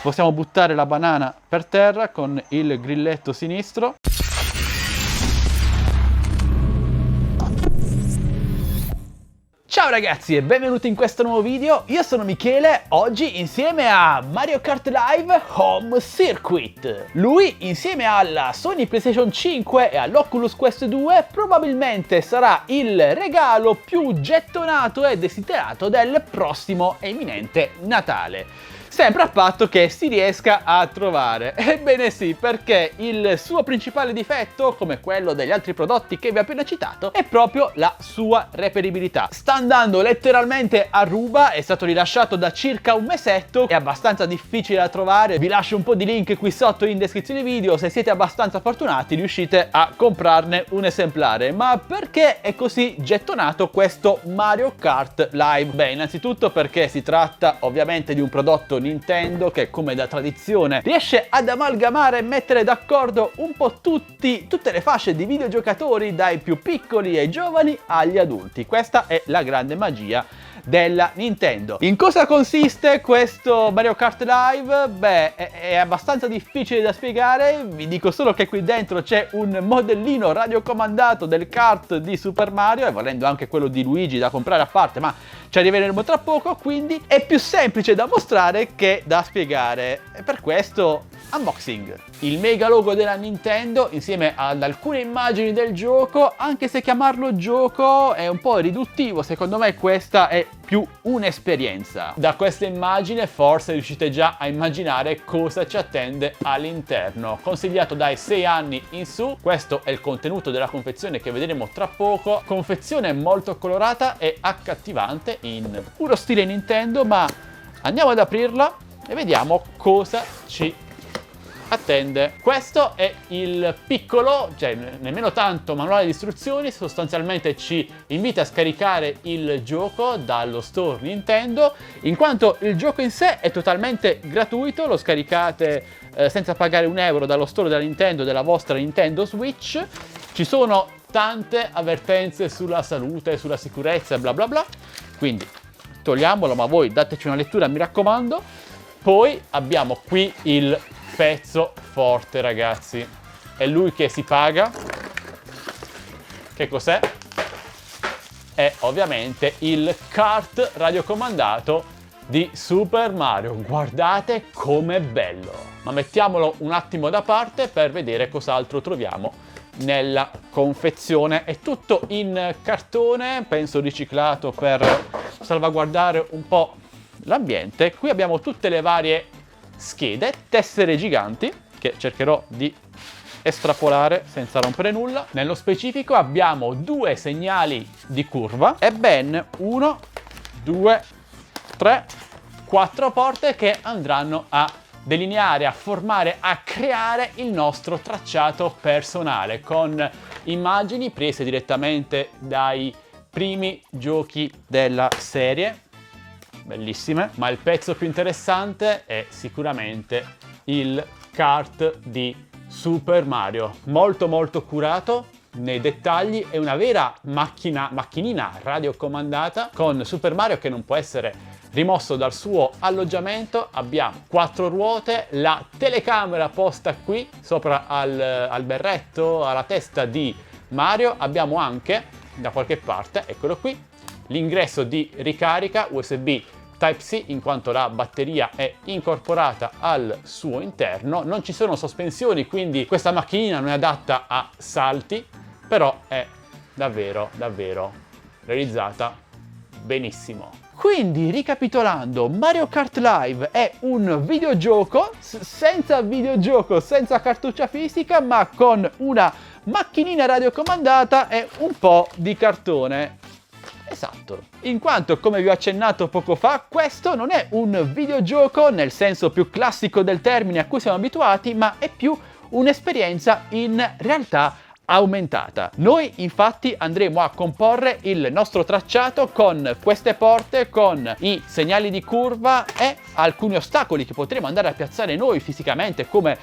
Possiamo buttare la banana per terra con il grilletto sinistro. Ciao ragazzi e benvenuti in questo nuovo video, io sono Michele, oggi insieme a Mario Kart Live Home Circuit. Lui insieme alla Sony PlayStation 5 e all'Oculus Quest 2 probabilmente sarà il regalo più gettonato e desiderato del prossimo e imminente Natale. Sempre a patto che si riesca a trovare. Ebbene sì, perché il suo principale difetto, come quello degli altri prodotti che vi ho appena citato, è proprio la sua reperibilità. Sta andando letteralmente a ruba, è stato rilasciato da circa un mesetto, è abbastanza difficile da trovare. Vi lascio un po' di link qui sotto in descrizione video, se siete abbastanza fortunati riuscite a comprarne un esemplare. Ma perché è così gettonato questo Mario Kart Live? Beh, innanzitutto perché si tratta ovviamente di un prodotto Nintendo che, come da tradizione, riesce ad amalgamare e mettere d'accordo un po' tutte le fasce di videogiocatori, dai più piccoli ai giovani agli adulti. Questa è la grande magia della Nintendo. In cosa consiste questo Mario Kart Live? Beh, è abbastanza difficile da spiegare, vi dico solo che qui dentro c'è un modellino radiocomandato del kart di Super Mario e volendo anche quello di Luigi da comprare a parte, ma ci arriveremo tra poco, quindi è più semplice da mostrare che da spiegare. E per questo unboxing. Il mega logo della Nintendo insieme ad alcune immagini del gioco, anche se chiamarlo gioco è un po' riduttivo, secondo me questa è più un'esperienza. Da questa immagine forse riuscite già a immaginare cosa ci attende all'interno. Consigliato dai 6 anni in su, questo è il contenuto della confezione che vedremo tra poco. Confezione molto colorata e accattivante in puro stile Nintendo, ma andiamo ad aprirla e vediamo cosa ci attende. Questo è il piccolo, cioè nemmeno tanto manuale di istruzioni, sostanzialmente ci invita a scaricare il gioco dallo store Nintendo, in quanto il gioco in sé è totalmente gratuito, lo scaricate senza pagare un euro dallo store della Nintendo, della vostra Nintendo Switch. Ci sono tante avvertenze sulla salute, sulla sicurezza, bla bla bla, quindi togliamolo, ma voi dateci una lettura, mi raccomando. Poi abbiamo qui il pezzo forte, ragazzi, è lui che si paga. Che cos'è? È ovviamente il kart radiocomandato di Super Mario. Guardate com'è bello! Ma mettiamolo un attimo da parte per vedere cos'altro troviamo nella confezione. È tutto in cartone, penso riciclato per salvaguardare un po' l'ambiente. Qui abbiamo tutte le varie schede, tessere giganti che cercherò di estrapolare senza rompere nulla. Nello specifico abbiamo 2 segnali di curva e ben 1, 2, 3, 4 porte che andranno a delineare, a formare, a creare il nostro tracciato personale con immagini prese direttamente dai primi giochi della serie. Bellissime, ma il pezzo più interessante è sicuramente il kart di Super Mario, molto curato nei dettagli, è una vera macchinina radiocomandata con Super Mario che non può essere rimosso dal suo alloggiamento. Abbiamo 4 ruote, la telecamera posta qui sopra al berretto, alla testa di Mario. Abbiamo anche da qualche parte, eccolo qui, l'ingresso di ricarica USB Type-C, in quanto la batteria è incorporata al suo interno. Non ci sono sospensioni, quindi questa macchinina non è adatta a salti, però è davvero realizzata benissimo. Quindi, ricapitolando, Mario Kart Live è un videogioco senza cartuccia fisica, ma con una macchinina radiocomandata e un po' di cartone. Esatto, in quanto, come vi ho accennato poco fa, questo non è un videogioco nel senso più classico del termine a cui siamo abituati, ma è più un'esperienza in realtà aumentata. Noi infatti andremo a comporre il nostro tracciato con queste porte, con i segnali di curva e alcuni ostacoli che potremo andare a piazzare noi fisicamente, come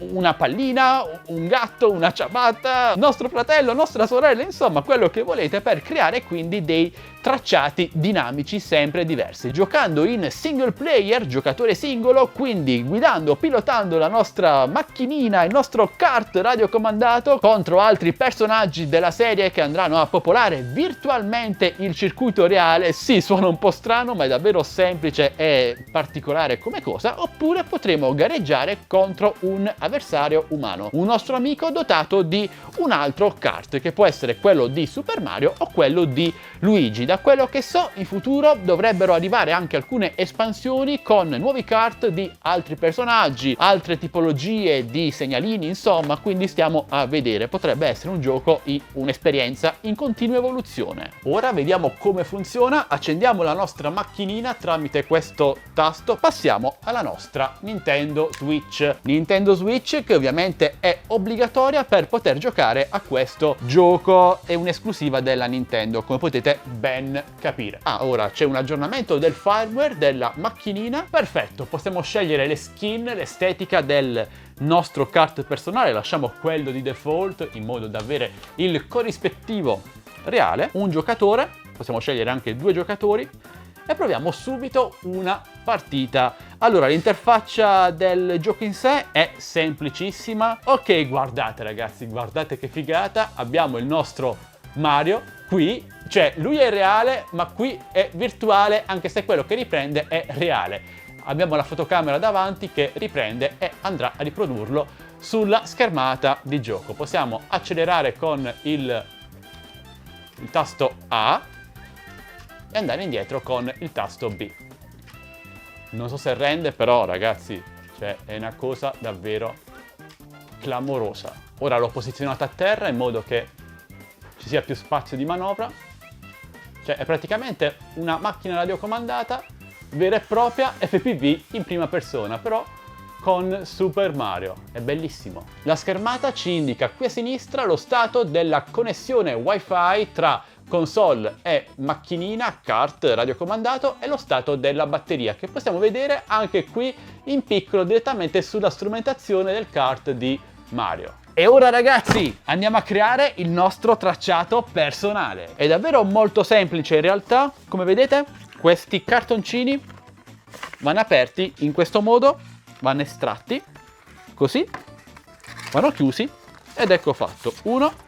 una pallina, un gatto, una ciabatta, nostro fratello, nostra sorella, insomma quello che volete, per creare quindi dei tracciati dinamici sempre diversi, giocando in single player, giocatore singolo, quindi guidando, pilotando la nostra macchinina, il nostro kart radiocomandato contro altri personaggi della serie che andranno a popolare virtualmente il circuito reale. Sì, suona un po' strano, ma è davvero semplice e particolare come cosa. Oppure potremo gareggiare contro un avversario umano, un nostro amico dotato di un altro kart, che può essere quello di Super Mario o quello di Luigi. Da quello che so, in futuro dovrebbero arrivare anche alcune espansioni con nuovi kart di altri personaggi, altre tipologie di segnalini, insomma, quindi stiamo a vedere. Potrebbe essere un gioco, un'esperienza in continua evoluzione. Ora vediamo come funziona. Accendiamo la nostra macchinina tramite questo tasto, passiamo alla nostra Nintendo Switch. Nintendo Switch che ovviamente è obbligatoria per poter giocare a questo gioco, è un'esclusiva della Nintendo, come potete ben capire. Ora c'è un aggiornamento del firmware della macchinina. Perfetto, possiamo scegliere le skin, l'estetica del nostro kart personale, lasciamo quello di default in modo da avere il corrispettivo reale. Un giocatore, possiamo scegliere anche 2 giocatori e proviamo subito una partita. Allora, l'interfaccia del gioco in sé è semplicissima. Ok, guardate ragazzi, guardate che figata, abbiamo il nostro Mario qui, cioè lui è reale ma qui è virtuale, anche se quello che riprende è reale. Abbiamo la fotocamera davanti che riprende e andrà a riprodurlo sulla schermata di gioco. Possiamo accelerare con il tasto A e andare indietro con il tasto B. Non so se rende, però ragazzi, cioè, è una cosa davvero clamorosa. Ora l'ho posizionato a terra in modo che ci sia più spazio di manovra. Cioè è praticamente una macchina radiocomandata vera e propria, FPV in prima persona, però con Super Mario. È bellissimo. La schermata ci indica qui a sinistra lo stato della connessione Wi-Fi tra console e macchinina, kart radiocomandato, e lo stato della batteria, che possiamo vedere anche qui in piccolo direttamente sulla strumentazione del kart di Mario. E ora ragazzi andiamo a creare il nostro tracciato personale. È davvero molto semplice in realtà. Come vedete, questi cartoncini vanno aperti in questo modo, vanno estratti così, vanno chiusi ed ecco fatto. 1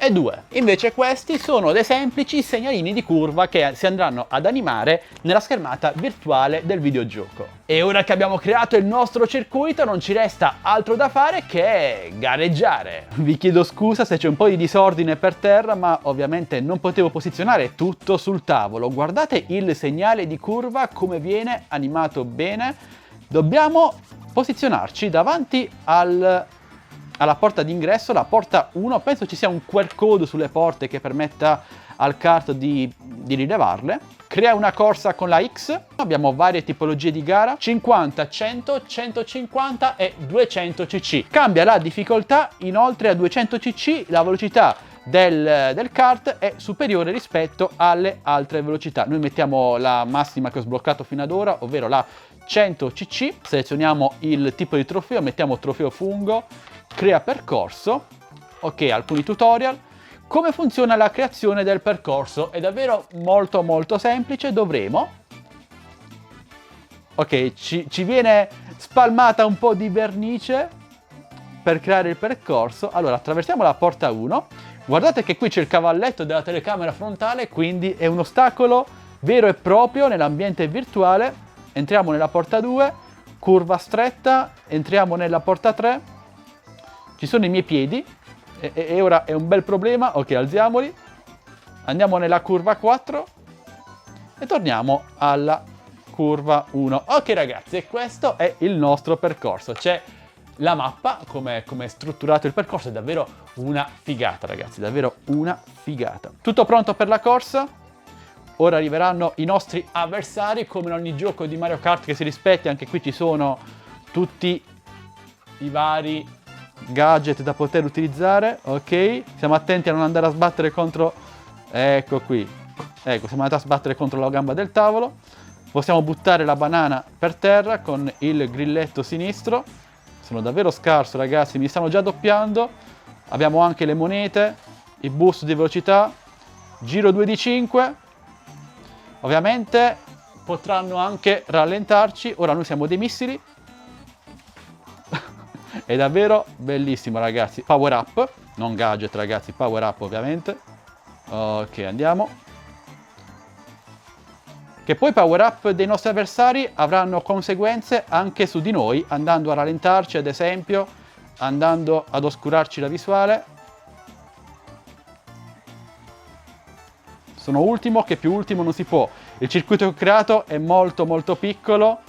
e 2. Invece questi sono dei semplici segnalini di curva che si andranno ad animare nella schermata virtuale del videogioco. E ora che abbiamo creato il nostro circuito non ci resta altro da fare che gareggiare. Vi chiedo scusa se c'è un po' di disordine per terra, ma ovviamente non potevo posizionare tutto sul tavolo. Guardate il segnale di curva come viene animato bene. Dobbiamo posizionarci davanti alla porta d'ingresso, la porta 1, penso ci sia un QR code sulle porte che permetta al kart di rilevarle. Crea una corsa con la X, abbiamo varie tipologie di gara, 50, 100, 150 e 200 cc. Cambia la difficoltà, inoltre a 200 cc la velocità del kart è superiore rispetto alle altre velocità. Noi mettiamo la massima che ho sbloccato fino ad ora, ovvero la 100 cc, selezioniamo il tipo di trofeo, mettiamo trofeo fungo, crea percorso, ok, alcuni tutorial. Come funziona la creazione del percorso? È davvero molto semplice. Dovremo, ok, ci viene spalmata un po' di vernice per creare il percorso. Allora attraversiamo la porta 1, guardate che qui c'è il cavalletto della telecamera frontale, quindi è un ostacolo vero e proprio nell'ambiente virtuale. Entriamo nella porta 2, curva stretta, entriamo nella porta 3, ci sono i miei piedi e ora è un bel problema. Ok, alziamoli, andiamo nella curva 4 e torniamo alla curva 1. Ok ragazzi, e questo è il nostro percorso. C'è la mappa, come è strutturato il percorso, è davvero una figata ragazzi, davvero una figata. Tutto pronto per la corsa? Ora arriveranno i nostri avversari, come in ogni gioco di Mario Kart che si rispetti. Anche qui ci sono tutti i vari gadget da poter utilizzare. Ok, siamo attenti a non andare a sbattere contro, ecco qui, ecco, siamo andati a sbattere contro la gamba del tavolo. Possiamo buttare la banana per terra con il grilletto sinistro. Sono davvero scarso ragazzi, mi stanno già doppiando. Abbiamo anche le monete, i boost di velocità. giro 2 di 5, ovviamente potranno anche rallentarci. Ora noi siamo dei missili. È davvero bellissimo, ragazzi. Power up, non gadget, ragazzi, power up ovviamente. Ok, andiamo. Che poi i power up dei nostri avversari avranno conseguenze anche su di noi, andando a rallentarci, ad esempio, andando ad oscurarci la visuale. Sono ultimo, che più ultimo non si può. Il circuito che ho creato è molto molto piccolo.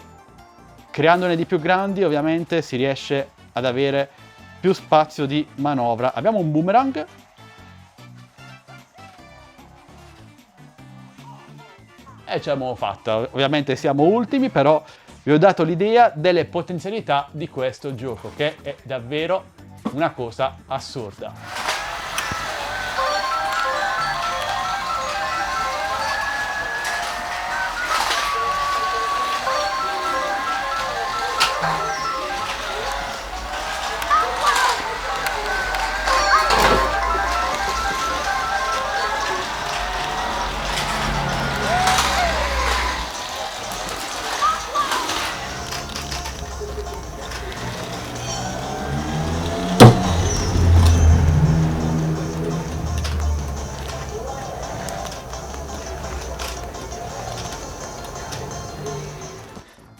Creandone di più grandi ovviamente si riesce ad avere più spazio di manovra. Abbiamo un boomerang. E ce l'abbiamo fatta. Ovviamente siamo ultimi, però vi ho dato l'idea delle potenzialità di questo gioco, che è davvero una cosa assurda.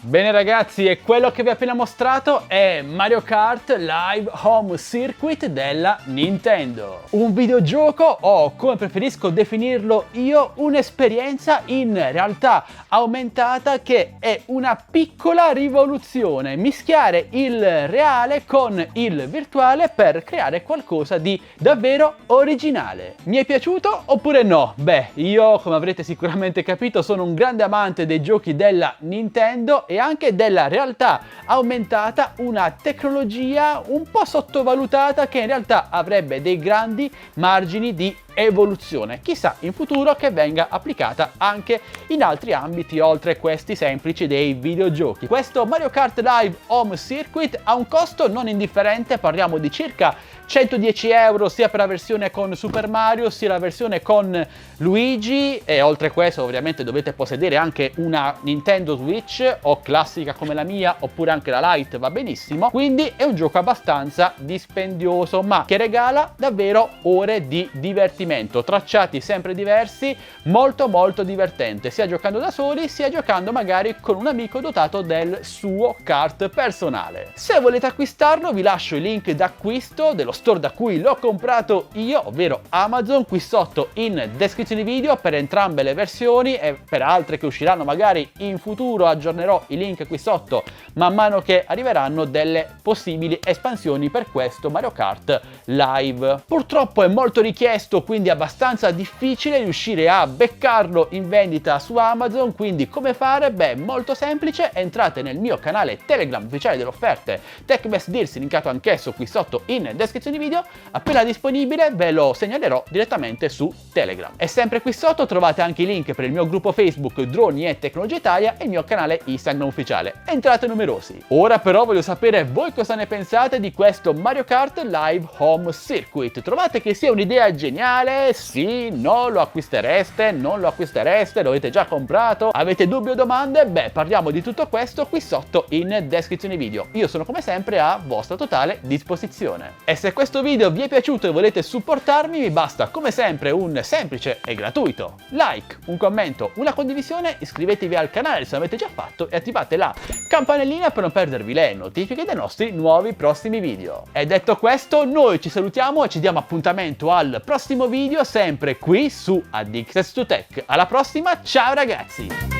Bene ragazzi, e quello che vi ho appena mostrato è Mario Kart Live Home Circuit della Nintendo. Un videogioco, o come preferisco definirlo io, un'esperienza in realtà aumentata che è una piccola rivoluzione. Mischiare il reale con il virtuale per creare qualcosa di davvero originale. Mi è piaciuto oppure no? Beh, io, come avrete sicuramente capito, sono un grande amante dei giochi della Nintendo e anche della realtà aumentata, una tecnologia un po' sottovalutata che in realtà avrebbe dei grandi margini di evoluzione. Chissà in futuro che venga applicata anche in altri ambiti oltre questi semplici dei videogiochi. Questo Mario Kart Live Home Circuit ha un costo non indifferente, parliamo di circa 110 euro sia per la versione con Super Mario sia la versione con Luigi, e oltre a questo ovviamente dovete possedere anche una Nintendo Switch o classica come la mia, oppure anche la Lite va benissimo. Quindi è un gioco abbastanza dispendioso ma che regala davvero ore di divertimento, tracciati sempre diversi, molto molto divertente, sia giocando da soli sia giocando magari con un amico dotato del suo kart personale. Se volete acquistarlo vi lascio il link d'acquisto dello store da cui l'ho comprato io, ovvero Amazon, qui sotto in descrizione video per entrambe le versioni, e per altre che usciranno magari in futuro aggiornerò i link qui sotto man mano che arriveranno delle possibili espansioni per questo Mario Kart Live. Purtroppo è molto richiesto, quindi abbastanza difficile riuscire a beccarlo in vendita su Amazon, quindi come fare? Beh, molto semplice, entrate nel mio canale Telegram ufficiale delle offerte TechBest Deals, linkato anch'esso qui sotto in descrizione video. Appena disponibile ve lo segnalerò direttamente su Telegram. E sempre qui sotto trovate anche i link per il mio gruppo Facebook Droni e Tecnologia Italia e il mio canale Instagram ufficiale. Entrate numerosi. Ora però voglio sapere voi cosa ne pensate di questo Mario Kart Live Home Circuit. Trovate che sia un'idea geniale? Sì? No? Lo acquistereste? Non lo acquistereste? Lo avete già comprato? Avete dubbi o domande? Beh, parliamo di tutto questo qui sotto in descrizione video. Io sono come sempre a vostra totale disposizione. E se questo video vi è piaciuto e volete supportarmi, vi basta come sempre un semplice e gratuito like, un commento, una condivisione, iscrivetevi al canale se l'avete già fatto e attivate la campanellina per non perdervi le notifiche dei nostri nuovi prossimi video. E detto questo, noi ci salutiamo e ci diamo appuntamento al prossimo video, sempre qui su Addicted to Tech. Alla prossima, ciao ragazzi!